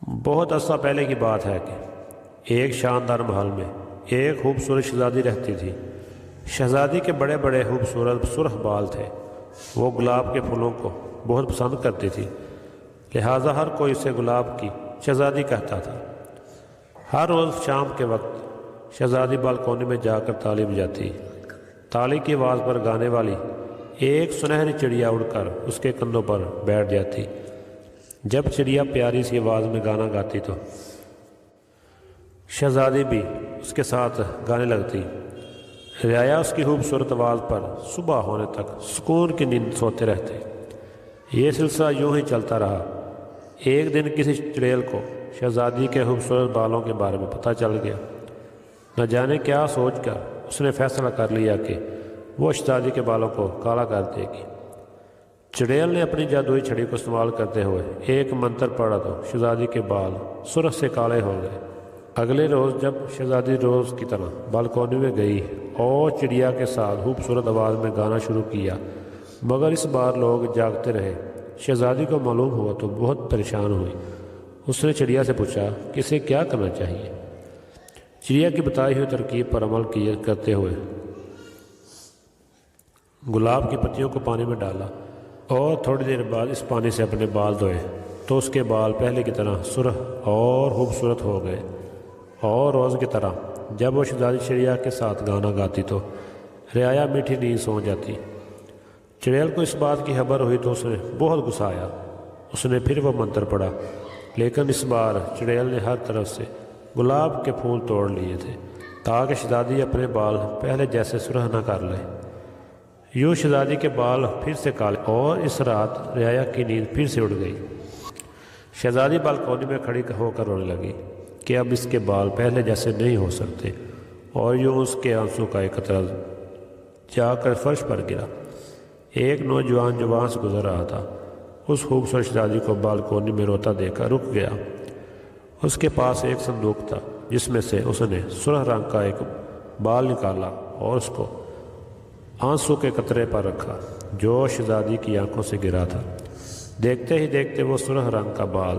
بہت عرصہ پہلے کی بات ہے کہ ایک شاندار محل میں ایک خوبصورت شہزادی رہتی تھی۔ شہزادی کے بڑے بڑے خوبصورت سرخ بال تھے۔ وہ گلاب کے پھولوں کو بہت پسند کرتی تھی، لہٰذا ہر کوئی اسے گلاب کی شہزادی کہتا تھا۔ ہر روز شام کے وقت شہزادی بالکونی میں جا کر تالی بجاتی۔ تالی کی آواز پر گانے والی ایک سنہری چڑیا اڑ کر اس کے کندھوں پر بیٹھ جاتی۔ جب چڑیا پیاری سی آواز میں گانا گاتی تو شہزادی بھی اس کے ساتھ گانے لگتی۔ رعایا اس کی خوبصورت آواز پر صبح ہونے تک سکون کی نیند سوتے رہتے۔ یہ سلسلہ یوں ہی چلتا رہا۔ ایک دن کسی چڑیل کو شہزادی کے خوبصورت بالوں کے بارے میں پتہ چل گیا۔ نہ جانے کیا سوچ کر اس نے فیصلہ کر لیا کہ وہ شہزادی کے بالوں کو کالا کر دے گی۔ چڑیل نے اپنی جادوئی چھڑی کو استعمال کرتے ہوئے ایک منتر پڑھا تو شہزادی کے بال سرخ سے کالے ہو گئے۔ اگلے روز جب شہزادی روز کی طرح بالکونی میں گئی اور چڑیا کے ساتھ خوبصورت آواز میں گانا شروع کیا، مگر اس بار لوگ جاگتے رہے۔ شہزادی کو معلوم ہوا تو بہت پریشان ہوئی۔ اس نے چڑیا سے پوچھا کہ اسے کیا کرنا چاہیے۔ چڑیا کی بتائی ہوئی ترکیب پر عمل کرتے ہوئے گلاب کی پتیوں کو پانی میں ڈالا اور تھوڑی دیر بعد اس پانی سے اپنے بال دھوئے تو اس کے بال پہلے کی طرح سرخ اور خوبصورت ہو گئے۔ اور روز کی طرح جب وہ شہزادی چڑیا کے ساتھ گانا گاتی تو رعایا میٹھی نیند سو جاتی۔ چڑیل کو اس بات کی خبر ہوئی تو اس نے بہت غصہ آیا۔ اس نے پھر وہ منتر پڑھا، لیکن اس بار چڑیل نے ہر طرف سے گلاب کے پھول توڑ لیے تھے تاکہ شہزادی اپنے بال پہلے جیسے سرخ نہ کر لے۔ یوں شہزادی کے بال پھر سے کالے اور اس رات رعایا کی نیند پھر سے اڑ گئی۔ شہزادی بالکونی میں کھڑی ہو کر رونے لگی کہ اب اس کے بال پہلے جیسے نہیں ہو سکتے، اور یوں اس کے آنسو کا ایک قطرہ جا کر فرش پر گرا۔ ایک نوجوان جو وہاں سے گزر رہا تھا اس خوبصورت شہزادی کو بالکونی میں روتا دیکھ کر رک گیا۔ اس کے پاس ایک صندوق تھا جس میں سے اس نے سرخ رنگ کا ایک بال نکالا اور اس کو آنسو کے قطرے پر رکھا جو شہزادی کی آنکھوں سے گرا تھا۔ دیکھتے ہی دیکھتے وہ سرخ رنگ کا بال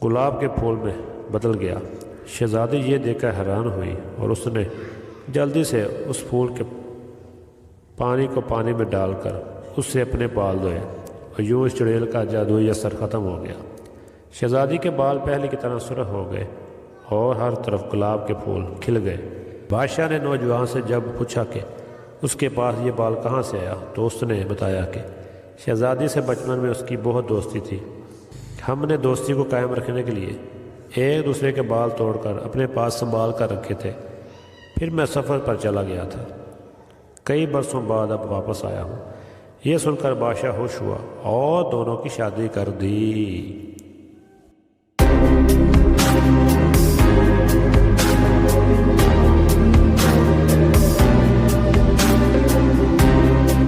گلاب کے پھول میں بدل گیا۔ شہزادی یہ دیکھ کر حیران ہوئی اور اس نے جلدی سے اس پھول کے پانی کو پانی میں ڈال کر اس سے اپنے بال دھوئے اور یوں اس چڑیل کا جادوئی اثر ختم ہو گیا۔ شہزادی کے بال پہلے کی طرح سرخ ہو گئے اور ہر طرف گلاب کے پھول کھل گئے۔ بادشاہ نے نوجوان سے جب پوچھا کہ اس کے پاس یہ بال کہاں سے آیا تو اس نے بتایا کہ شہزادی سے بچپن میں اس کی بہت دوستی تھی۔ ہم نے دوستی کو قائم رکھنے کے لیے ایک دوسرے کے بال توڑ کر اپنے پاس سنبھال کر رکھے تھے، پھر میں سفر پر چلا گیا تھا۔ کئی برسوں بعد اب واپس آیا ہوں۔ یہ سن کر بادشاہ خوش ہوا اور دونوں کی شادی کر دی۔